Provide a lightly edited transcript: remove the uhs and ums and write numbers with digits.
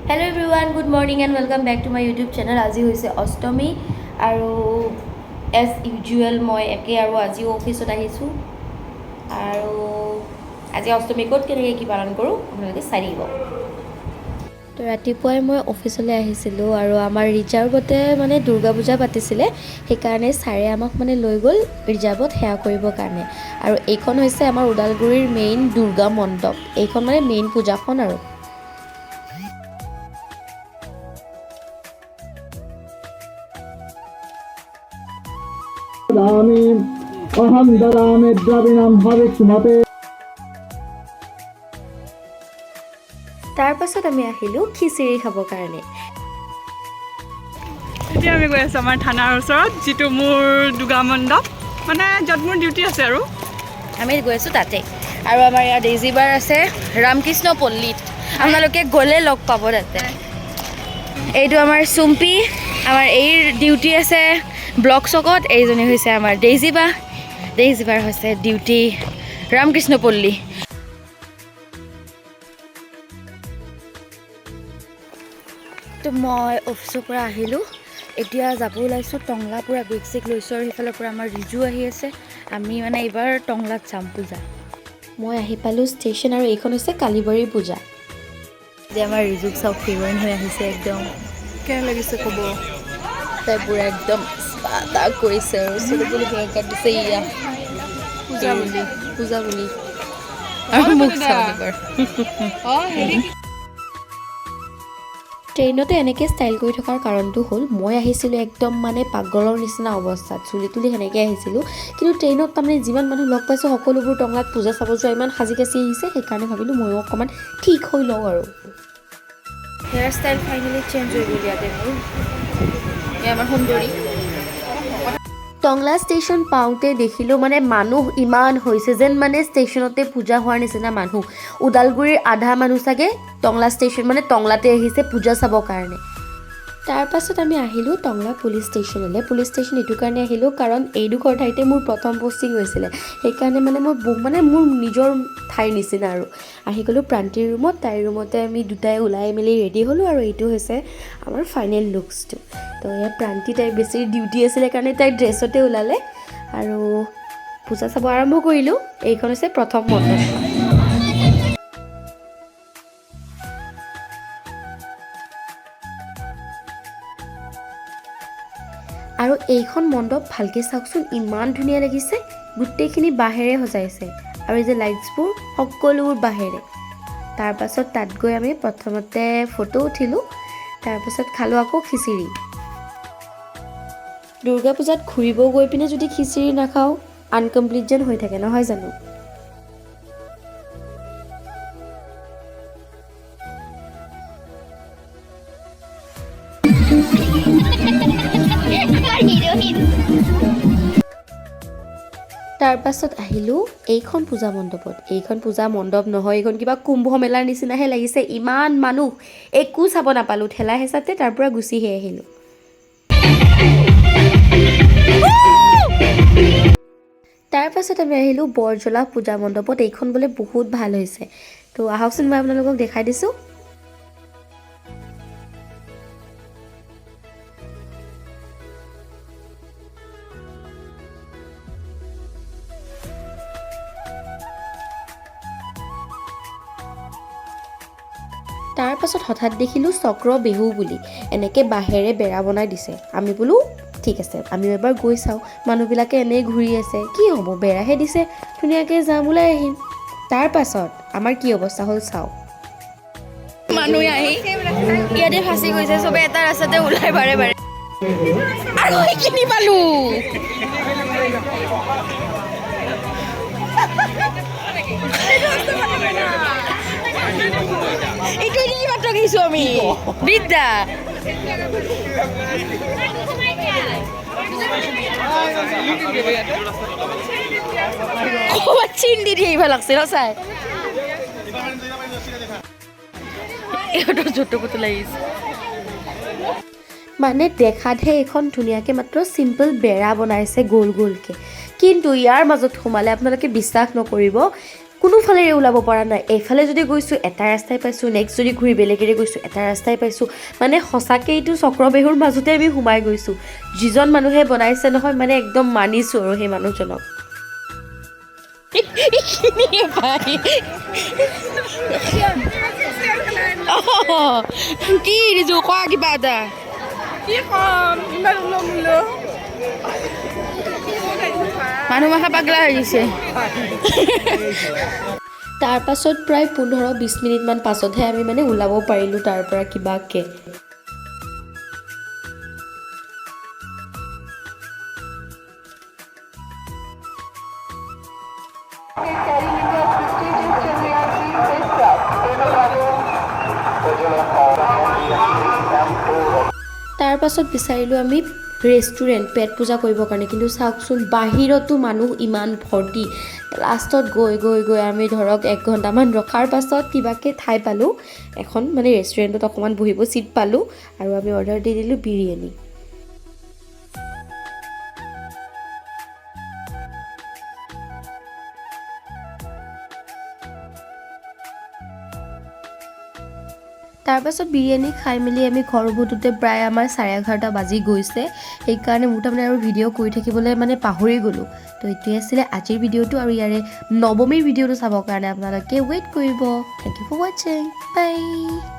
Hello everyone, good morning and welcome back to my YouTube channel. আজি হৈছে অষ্টমী আৰু as usual মই একে আৰু আজি অফিসত আহিছো আৰু আজি অষ্টমী ক'ত কেনেকৈ কি পালন কৰোঁ আপোনালোকে চাই দিব। তো ৰাতিপুৱাই মই অফিচলৈ আহিছিলোঁ আৰু আমাৰ ৰিজাৰ্ভতে মানে দুৰ্গা পূজা পাতিছিলে, সেইকাৰণে ছাৰে আমাক মানে লৈ গ'ল ৰিজাৰ্ভত সেৱা কৰিবৰ কাৰণে। আৰু এইখন হৈছে আমাৰ ওদালগুৰিৰ মেইন দুৰ্গা মণ্ডপ, এইখন মানে মেইন পূজাখন আৰু। অহম দদামি দ্ৰবিণম ভবিষ্যতে। তাৰ পাছত আমি আহিলোঁ খিচিৰি খাবৰ কাৰণে। এতিয়া আমি গৈ আছোঁ আমাৰ থানাৰ ওচৰত, যিটো মোৰ দুৰ্গা মণ্ডপ, মানে য'ত মোৰ ডিউটি আছে আৰু আমি গৈ আছোঁ তাতে। আৰু আমাৰ ইয়াত ডেইজিবাৰ আছে ৰামকৃষ্ণ পল্লীত, আপোনালোকে গ'লে লগ পাব তাতে। এইটো আমাৰ চুম্পি, আমাৰ এইৰ ডিউটি আছে ব্লক চকত। এইজনী হৈছে আমাৰ ডেইজিবাৰ হৈছে ডিউটি ৰামকৃষ্ণ পল্লী। তো মই অফিচৰ পৰা আহিলোঁ, এতিয়া যাব ওলাইছোঁ টংলা। পূৰা বেগ চেগ লৈছোঁ আৰু সেইফালৰ পৰা আমাৰ ৰিজু আহি আছে। আমি মানে এইবাৰ টংলাত যাম পূজা। মই আহি পালোঁ ষ্টেচন আৰু এইখন হৈছে কালীবাৰী পূজা। যে আমাৰ ৰিজুক চাওক হিৰইন হৈ আহিছে, একদম কেনে লাগিছে ক'ব। তাই পূৰা একদম স্পা কৰিছে আৰু চুলি তুলি হেয়াৰ কাট দিছে। ইয়া পূজা বুলি আৰু মোক চাওক এবাৰ। ট্ৰেইনতে এনেকৈ ষ্টাইল কৰি থকাৰ কাৰণটো হ'ল মই আহিছিলোঁ একদম মানে পাগলৰ নিচিনা অৱস্থাত, চুলি তুলি সেনেকৈ আহিছিলোঁ। কিন্তু ট্ৰেইনত তাৰমানে যিমান মানুহ লগ পাইছোঁ সকলোবোৰ টংলাত পূজা চাব যোৱা ইমান সাজি কাচি আহিছে, সেইকাৰণে ভাবিলোঁ ময়ো অকণমান ঠিক হৈ লওঁ আৰু। হেয়াৰ ষ্টাইল ফাইনেলি চেঞ্জ হৈ গ'ল ইয়াতে মোৰ। এয়া আমাৰ সুন্দৰী। টংলা ষ্টেচন পাওঁতে দেখিলোঁ মানে মানুহ ইমান হৈছে যেন মানে ষ্টেচনতে পূজা হোৱাৰ নিচিনা মানুহ। ওদালগুৰিৰ আধা মানুহ চাগে টংলা ষ্টেচন মানে টংলাতে আহিছে পূজা চাবৰ কাৰণে। তাৰপাছত আমি আহিলোঁ টংলা পুলিচ ষ্টেচনলৈ। পুলিচ ষ্টেচন এইটো কাৰণে আহিলোঁ কাৰণ এইডোখৰ ঠাইতে মোৰ প্ৰথম পষ্টিং হৈছিলে, সেইকাৰণে মানে মোৰ নিজৰ ঠাইৰ নিচিনা আৰু। আহি গ'লোঁ প্ৰান্তিৰ ৰুমত, তাইৰ ৰুমতে আমি দুটাই ওলাই মেলি ৰেডি হ'লোঁ আৰু এইটো হৈছে আমাৰ ফাইনেল লুকছটো। তো ইয়াত প্ৰান্তি তাইৰ বেছি ডিউটি আছিলে কাৰণে তাইৰ ড্ৰেছতে ওলালে আৰু পূজা চাব আৰম্ভ কৰিলোঁ। এইখন হৈছে প্ৰথম মণ্ডপ। আৰু এইখন মণ্ডপ ভালকৈ চাওকচোন, ইমান ধুনীয়া লাগিছে। গোটেইখিনি বাঁহেৰে সজাইছে আৰু এই যে লাইটছবোৰ সকলোবোৰ বাঁহেৰে। তাৰপাছত তাত গৈ আমি প্ৰথমতে ফটো উঠিলোঁ, তাৰপাছত খালোঁ আকৌ খিচিৰি। দুৰ্গা পূজাত ঘূৰিব গৈ পিনে যদি খিচিৰি নাখাওঁ আনকমপ্লিট যেন হৈ থাকে, নহয় জানো? তাৰপাছত আহিলোঁ এইখন পূজা মণ্ডপত। এইখন পূজা মণ্ডপ নহয়, এইখন কিবা কুম্ভ মেলাৰ নিচিনাহে লাগিছে, ইমান মানুহ একো চাব নাপালোঁ। ঠেলা হেঁচাতে তাৰ পৰা গুচিহে আহিলোঁ। তাৰপাছত আমি আহিলোঁ বৰজলা পূজা মণ্ডপত। এইখন বোলে বহুত ভাল হৈছে, তো আহকচোন মই আপোনালোকক দেখাই দিছোঁ। তাৰপাছত হঠাৎ দেখিলোঁ চক্ৰ বিহু বুলি এনেকৈ বাঁহেৰে বেৰা বনাই দিছে। আমি বোলো ঠিক আছে আমিও এবাৰ গৈ চাওঁ, মানুহবিলাকে এনেই ঘূৰি আছে, কি হ'ব বেৰাহে দিছে, ধুনীয়াকৈ যাম ওলাই আহিম। তাৰপাছত আমাৰ কি অৱস্থা হ'ল চাওঁ। মানুহ আহি ইয়াতে ফাঁচি গৈছে, চবে এটা ৰাস্তাতে ওলাই বাৰে বাৰে আৰু সেইখিনি পালোঁ। এইটো এনেই মাত্ৰ গৈছোঁ আমি বিদ্যা। চিন দি দিয়ে ভাল লাগছে সঁচাই। এইটো জোটো পুতু লাগিছে মানে দেখাতহে এইখন ধুনীয়াকৈ মাত্ৰ চিম্পল বেৰা বনাইছে গোল গোলকৈ, কিন্তু ইয়াৰ মাজত সোমালে আপোনালোকে বিশ্বাস নকৰিব কোনোফালেৰে ওলাব পৰা নাই। এইফালে যদি গৈছোঁ এটা ৰাস্তাই পাইছোঁ, নেক্সট যদি ঘূৰি বেলেগেৰে গৈছোঁ এটা ৰাস্তাই পাইছোঁ। মানে সঁচাকৈ এইটো চক্ৰবেহুৰ মাজতে আমি সোমাই গৈছোঁ। যিজন মানুহে বনাইছে নহয় মানে একদম মানিছোঁ আৰু সেই মানুহজনক। কি দিছো কোৱা কিবা এটা কি ক'ম ইমান উলহ মানুহ মাখা পাগলা হৈ গৈছে তাৰ পাছত প্ৰায় 15-20 মিনিটমান পাছতহে আমি মানে ওলাব পাৰিলোঁ তাৰ পৰা কিবাকে। তাৰ পাছত বিচাৰিলোঁ আমি ৰেষ্টুৰেণ্ট পেট পূজা কৰিবৰ কাৰণে, কিন্তু চাওকচোন বাহিৰতো মানুহ ইমান ভৰ্তি। লাষ্টত গৈ আমি ধৰক 1 ঘণ্টামান ৰখাৰ পাছত কিবাকৈ ঠাই পালোঁ এখন, মানে ৰেষ্টুৰেণ্টত অকণমান বহিব ছিট পালোঁ আৰু আমি অৰ্ডাৰ দি দিলোঁ বিৰিয়ানী। তাৰপাছত বিৰিয়ানী খাই মেলি আমি ঘৰ উভতোতে প্ৰায় আমাৰ 11:30 বাজি গৈছে। সেইকাৰণে মোৰ তাৰমানে আৰু ভিডিঅ' কৰি থাকিবলৈ মানে পাহৰি গ'লোঁ। তো এইটোৱে আছিলে আজিৰ ভিডিঅ'টো, আৰু ইয়াৰে নৱমীৰ ভিডিঅ'টো চাবৰ কাৰণে আপোনালোকে ৱেইট কৰিব। থেংক ইউ ফৰ ৱাচিং, বাই।